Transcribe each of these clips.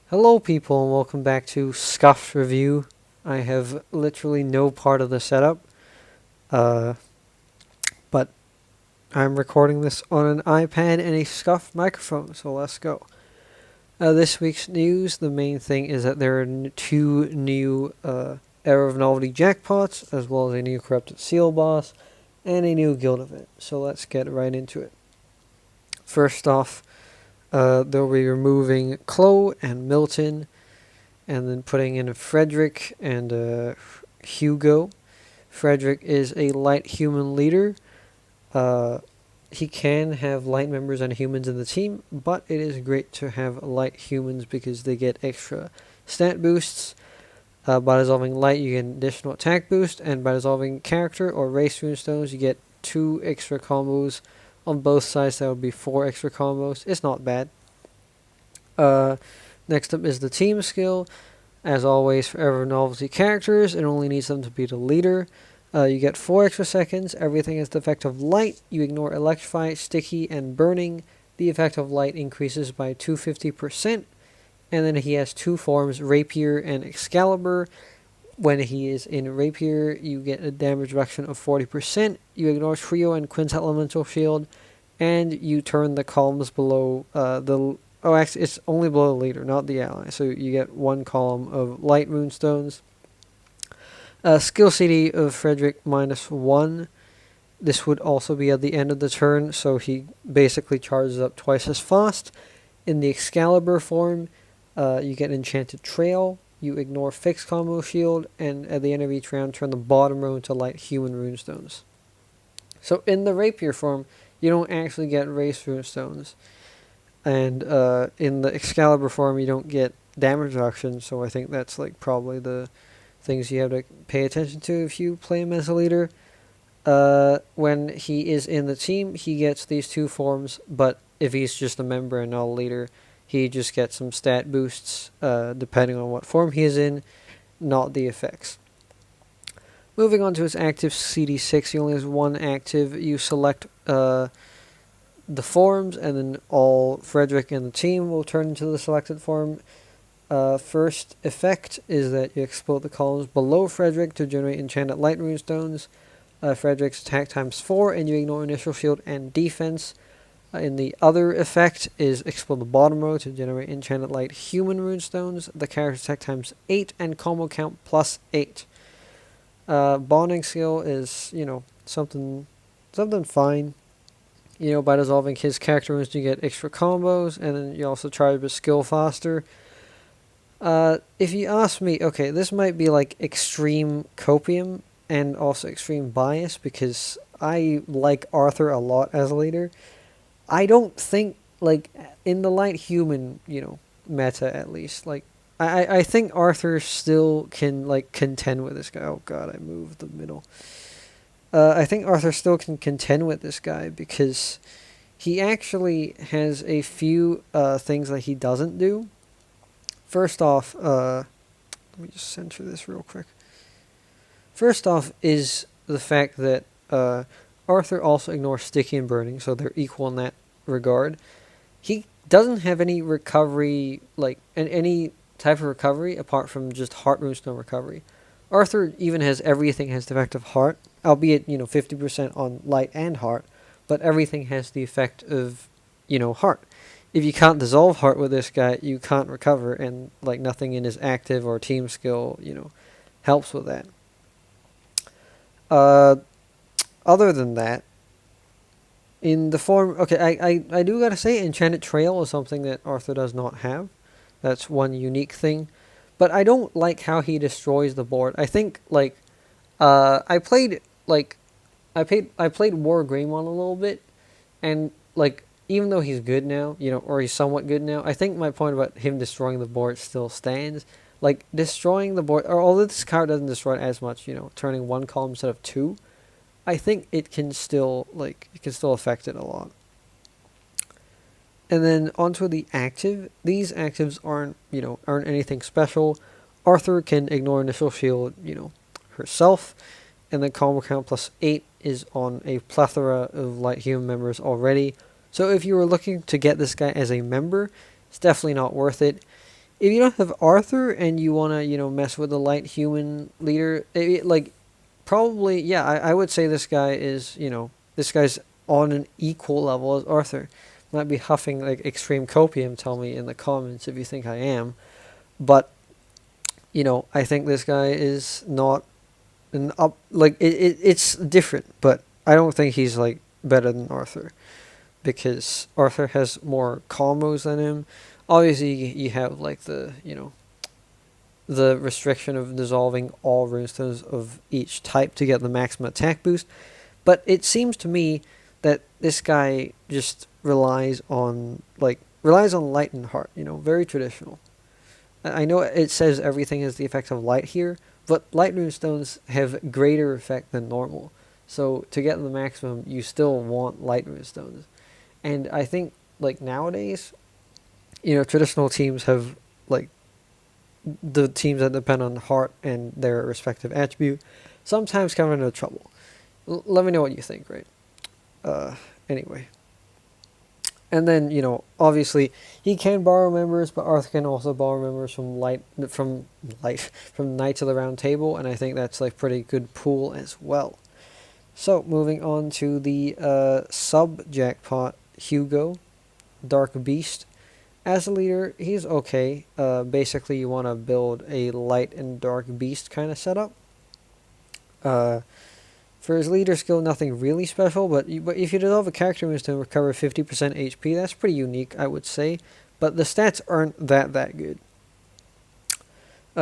Hello people and welcome back to Scuffed Review. I have literally no part of the setup, but I'm recording this on an iPad and a scuffed microphone, so let's go. This week's news, the main thing is that there are two new Era of Novelty Jackpots, as well as a new Corrupted Seal boss, and a new guild event, so let's get right into it. First off, they'll be removing Chloe and Milton, and then putting in Frederick and Hugo. Frederick is a light human leader. He can have light members and humans in the team, but it is great to have light humans because they get extra stat boosts. By dissolving light, you get an additional attack boost, and by dissolving character or race runestones, you get 2 extra combos. On both sides, that would be 4 extra combos. It's not bad. Next up is the team skill. As always, for Era of Novelty characters, it only needs them to be the leader. You get 4 extra seconds. Everything has the effect of light. You ignore electrify, sticky, and burning. The effect of light increases by 250%. And then he has 2 forms, Rapier and Excalibur. When he is in Rapier, you get a damage reduction of 40%. You ignore Trio and Quintet Elemental Shield. And you turn the columns below Oh, actually, it's only below the leader, not the ally. So you get 1 column of light runestones. Skill CD of Frederick -1. This would also be at the end of the turn, so he basically charges up twice as fast. In the Excalibur form, you get Enchanted Trail. You ignore Fixed Combo Shield, and at the end of each round, turn the bottom row into light human runestones. So in the Rapier form, you don't actually get race runestones. And in the Excalibur form, you don't get damage reduction, so I think that's like probably the things you have to pay attention to if you play him as a leader. When he is in the team, he gets these 2 forms, but if he's just a member and not a leader, he just gets some stat boosts depending on what form he is in, not the effects. Moving on to his active CD6, he only has 1 active. You select the forms, and then all Frederick and the team will turn into the selected form. First effect is that you explode the columns below Frederick to generate enchanted light runestones. Frederick's attack times 4, and you ignore initial shield and defense. In the other effect is explode the bottom row to generate enchanted light human runestones. The character's attack times 8 and combo count +8. Bonding skill is, something fine. By dissolving his character runes, you get extra combos, and then you also charge his skill faster. If you ask me, okay, this might be like extreme copium and also extreme bias, because I like Arthur a lot as a leader. I don't think, like, in the light human, meta at least, like, I think Arthur still can, like, contend with this guy. Oh god, I moved the middle. I think Arthur still can contend with this guy because he actually has a few things that he doesn't do. First off, let me just center this real quick. First off is the fact that Arthur also ignores sticky and burning, so they're equal in that regard. He doesn't have any recovery, like any type of recovery apart from just heart runestone recovery. Arthur even has everything has the effect of heart, albeit 50% on light and heart, but everything has the effect of heart. If you can't dissolve heart with this guy, you can't recover, and like nothing in his active or team skill helps with that. Other than that, in the form, okay, I do gotta say, Enchanted Trail is something that Arthur does not have. That's one unique thing. But I don't like how he destroys the board. I think, like, I played War Greymon a little bit, and, like, even though he's good now, or he's somewhat good now, I think my point about him destroying the board still stands. Like, destroying the board, or although this card doesn't destroy it as much, turning 1 column instead of 2, I think it can still, affect it a lot. And then onto the active. These actives aren't anything special. Arthur can ignore initial shield, herself, and then combo count +8 is on a plethora of light human members already. So if you were looking to get this guy as a member, it's definitely not worth it. if you don't have Arthur and you want to, mess with the light human leader, probably, yeah, I would say this guy is, this guy's on an equal level as Arthur. Might be huffing like extreme copium, tell me in the comments if you think I am. But, I think this guy is not an up, like, it's different, but I don't think he's, like, better than Arthur. Because Arthur has more combos than him. Obviously, you have, like, the restriction of dissolving all runestones of each type to get the maximum attack boost. But it seems to me that this guy just relies on light and heart, very traditional. I know it says everything is the effect of light here, but light runestones have greater effect than normal. So to get the maximum, you still want light runestones. And I think, like, nowadays, traditional teams have, like, the teams that depend on heart and their respective attribute sometimes come into trouble. Let me know what you think, right? Anyway. And then, obviously, he can borrow members, but Arthur can also borrow members from Knights of the Round Table, and I think that's, like, pretty good pool as well. So, moving on to the sub-jackpot, Hugo, Dark Beast. As a leader, he's okay. Basically, you want to build a light and dark beast kind of setup. For his leader skill, nothing really special, but if you dissolve a character moves to recover 50% HP, that's pretty unique, I would say. But the stats aren't that good.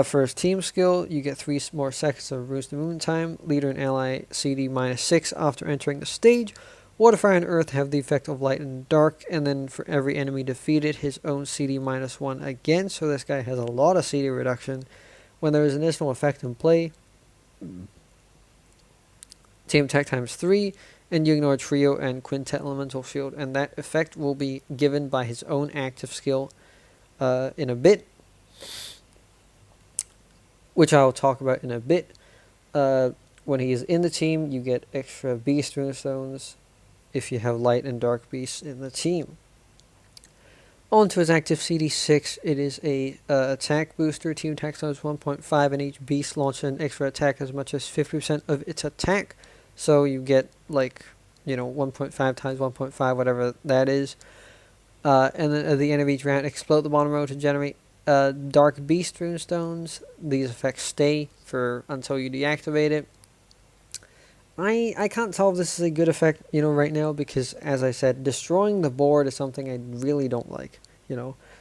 For his team skill, you get 3 more seconds of boost movement time. Leader and ally CD -6 after entering the stage. Water, Fire, and Earth have the effect of light and dark, and then for every enemy defeated, his own CD -1 again. So this guy has a lot of CD reduction. When there is an additional effect in play, team attack ×3, and you ignore Trio and Quintet Elemental Shield, and that effect will be given by his own active skill in a bit, which I'll talk about in a bit. When he is in the team, you get extra Beast Runestones if you have Light and Dark Beasts in the team. On to his active CD6, it is a attack booster. Team attack times 1.5, and each beast launches an extra attack as much as 50% of its attack. So you get, 1.5 times 1.5, whatever that is. And then at the end of each round, explode the bottom row to generate Dark Beast Runestones. These effects stay until you deactivate it. I can't tell if this is a good effect, right now, because, as I said, destroying the board is something I really don't like,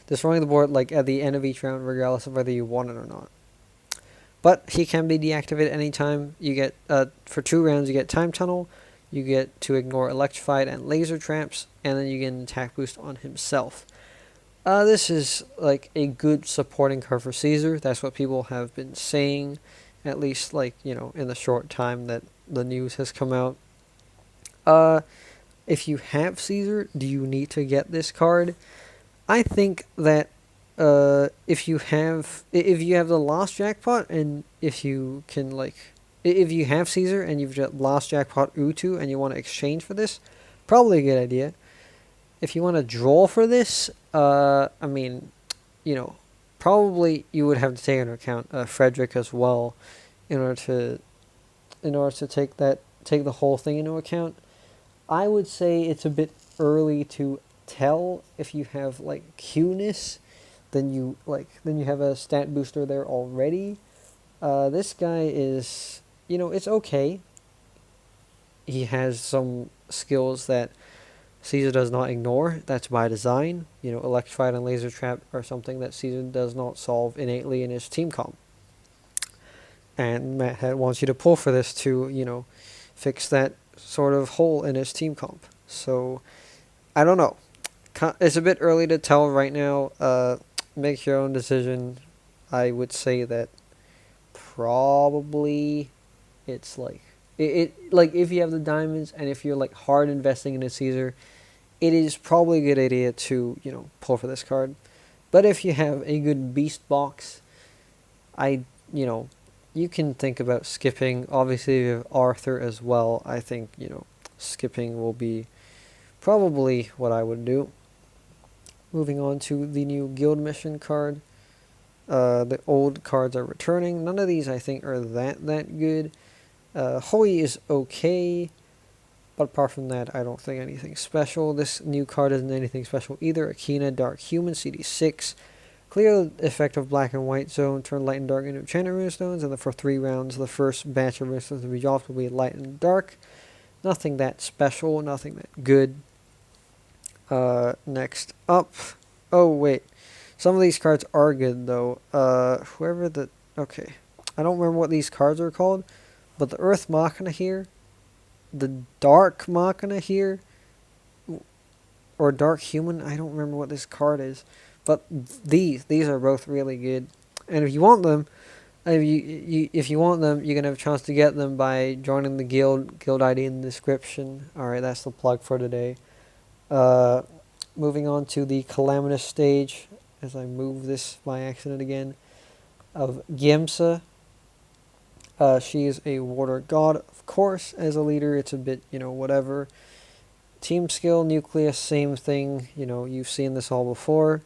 Destroying the board, at the end of each round, regardless of whether you want it or not. But he can be deactivated anytime. You get, for 2 rounds, you get Time Tunnel, you get to ignore Electrified and Laser Traps, and then you get an attack boost on himself. This is, a good supporting card for Caesar. That's what people have been saying, at least, in the short time that the news has come out. If you have Caesar, do you need to get this card? I think that if you have the Lost Jackpot, and if you can, if you have Caesar and you've got Lost Jackpot Utu and you want to exchange for this, probably a good idea. If you want to draw for this, probably you would have to take into account Frederick as well, in order to take the whole thing into account. I would say it's a bit early to tell if you have Q-ness, then you have a stat booster there already. This guy is, it's okay. He has some skills that Caesar does not ignore. That's by design. Electrified and Laser Trap are something that Caesar does not solve innately in his team comp. And Matt wants you to pull for this to, fix that sort of hole in his team comp. So, I don't know. It's a bit early to tell right now. Make your own decision. I would say that probably it's if you have the diamonds and if you're hard investing in a Caesar, it is probably a good idea to, pull for this card. But if you have a good beast box, you can think about skipping. Obviously, if you have Arthur as well, I think, skipping will be probably what I would do. Moving on to the new guild mission card. The old cards are returning. None of these I think are that good. Hoi is okay, but apart from that, I don't think anything special. This new card isn't anything special either. Akina, Dark Human, CD6. Clear the effect of Black and White Zone. Turn Light and Dark into Enchanted Runestones. And then for 3 rounds, the first batch of runestones to be dropped will be Light and Dark. Nothing that special. Nothing that good. Next up. Oh, wait. Some of these cards are good, though. Okay. I don't remember what these cards are called, but the Earth Machina here, the Dark Machina here, or Dark Human, I don't remember what this card is, but these are both really good. And if you want them, if you want them, you're gonna have a chance to get them by joining the guild ID in the description. Alright, that's the plug for today. Moving on to the Calamitous stage, as I move this by accident again, of Giemsa. She is a water god, of course. As a leader, it's a bit, whatever. Team skill, nucleus, same thing. You've seen this all before.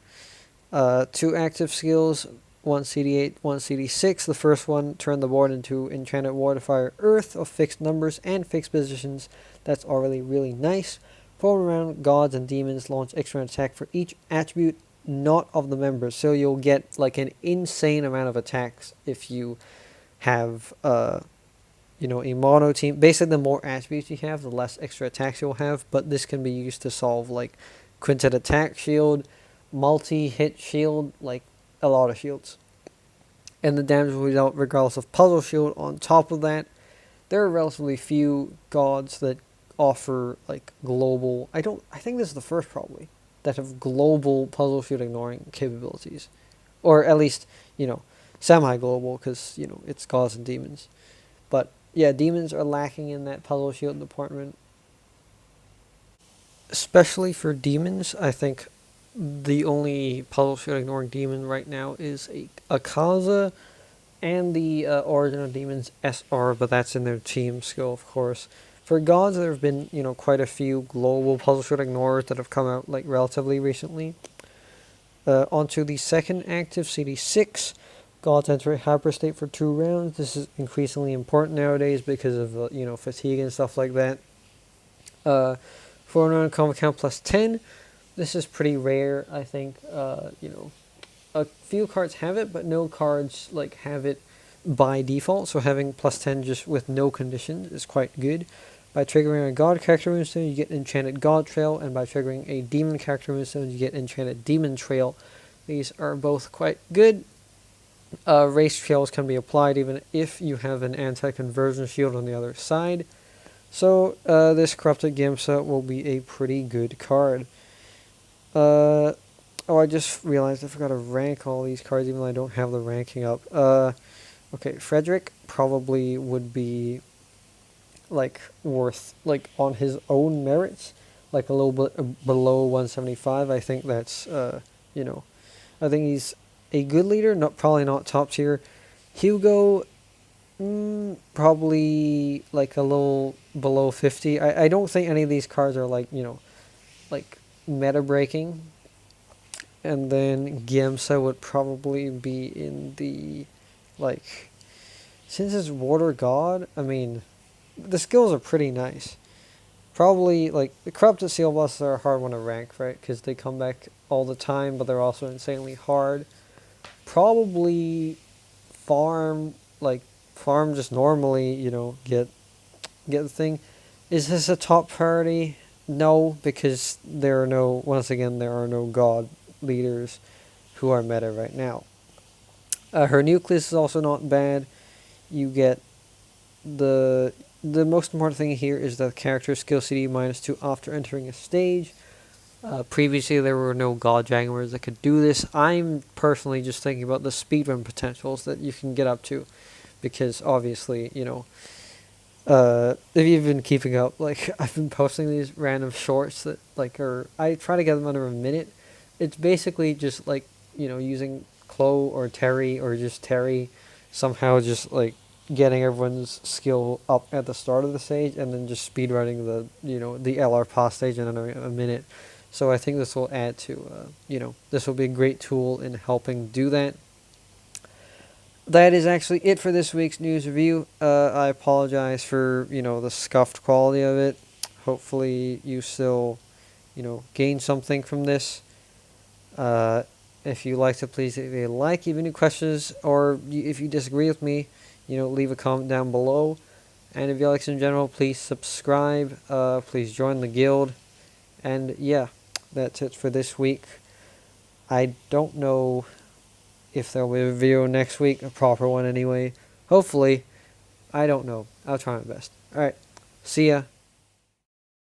2 active skills, 1 CD8, 1 CD6. The first one, turn the board into Enchanted Water, Fire, Earth of fixed numbers and fixed positions. That's already really nice. Form around gods and demons, launch extra attack for each attribute not of the members. So you'll get like an insane amount of attacks if you have a mono team. Basically, the more attributes you have, the less extra attacks you'll have, but this can be used to solve like quintet attack shield, multi-hit shield, like a lot of shields. And the damage will result regardless of puzzle shield. On top of that, there are relatively few gods that offer like global, I think this is the first probably, that have global puzzle shield ignoring capabilities. Or at least, semi-global, because, it's gods and demons. But, yeah, demons are lacking in that puzzle shield department. Especially for demons, I think the only puzzle shield ignoring demon right now is a Akaza and the Origin of Demons SR, but that's in their team skill, of course. For gods, there have been, quite a few global puzzle shield ignorers that have come out, like, relatively recently. Onto the second active, CD6. Gods enter a hyperstate for 2 rounds. This is increasingly important nowadays because of, fatigue and stuff like that. 4-round combo count plus 10. This is pretty rare, I think. A few cards have it, but no cards, have it by default. So having plus 10 just with no conditions is quite good. By triggering a god character runestone, you get Enchanted God Trail, and by triggering a demon character runestone, you get Enchanted Demon Trail. These are both quite good. Race trails can be applied even if you have an anti-conversion shield on the other side. So this Corrupted Giemsa will be a pretty good card. I just realized I forgot to rank all these cards even though I don't have the ranking up. Okay, Frederick probably would be worth on his own merits, a little bit below 175. I think that's I think he's a good leader, probably not top tier. Hugo, probably a little below 50. I don't think any of these cards are meta breaking. And then Giemsa would probably be in the since it's water god, I mean, the skills are pretty nice. Probably, the Corrupted Seal Bosses are a hard one to rank, right? Because they come back all the time, but they're also insanely hard. Probably farm just normally, get the thing. Is this a top priority? No, because there are no god leaders who are meta right now. Her nucleus is also not bad. You get the most important thing here is that character skill CD -2 after entering a stage. Previously, there were no god jaguars that could do this. I'm personally just thinking about the speedrun potentials that you can get up to, because obviously, if you've been keeping up, I've been posting these random shorts that I try to get them under a minute. It's basically just using Chloe or Terry or just Terry, somehow just getting everyone's skill up at the start of the stage and then just speedrunning the LR pass stage in under a minute. So I think this will add to this will be a great tool in helping do that. that is actually it for this week's news review. I apologize for, the scuffed quality of it. Hopefully you still, gain something from this. If you liked it, please leave a like. If you have any questions, or if you disagree with me, leave a comment down below. And if you like this in general, please subscribe. Please join the guild. And yeah, that's it for this week. I don't know if there'll be a video next week, a proper one anyway. Hopefully. I don't know. I'll try my best. Alright. See ya.